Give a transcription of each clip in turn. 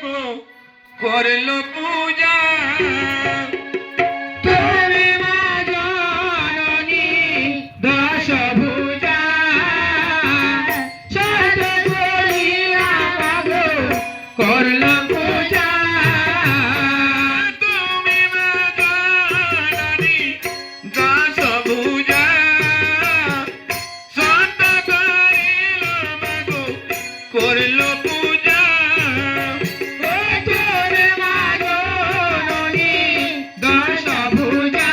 গো করলো পূজা তুমি মা জননী দশভুজা শত করিয়া মাগো করল পূজা তুমি মা জননী দশভুজা সন্ত করিল মাগো করলো পূজা ও তুমি মা জননী দশভুজা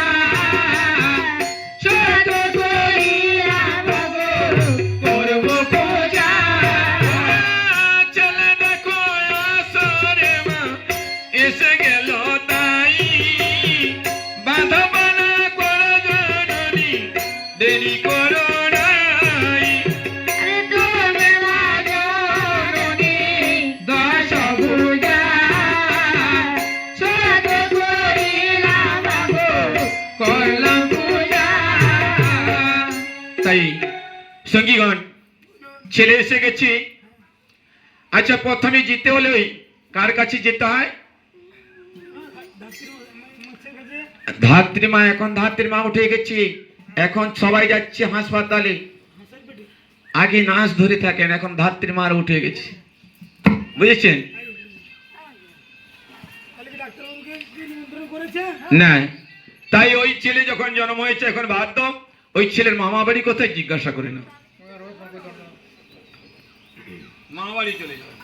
শত করিয়া মাগো করব পূজা চলে দেখো আসরে মা এসে গেল তাই বাধা বানা করো জননী দেরি করো নাই তুমি মা জননী দশভুজা শত করিয়া মাগো করলাম পূজা তাই সঙ্গীগণ ছেলে এসে গেছে আচ্ছা প্রথমে যেতে হলে ওই কার কাছে যেতে হয় ধাত্রী মা এখন ধাত্রী মা উঠে গেছে এখন সবাই যাচ্ছে হাসপাতালে আগে নাচ ধরে থাকেন এখন ধাত্রী মার উঠে গেছে বুঝেছেন না তাই ওই ছেলে যখন জন্ম হয়েছে এখন বাধ্য ওই ছেলের মামা বাড়ি কোথায় জিজ্ঞাসা করে না মামা বাড়ি চলে যাবে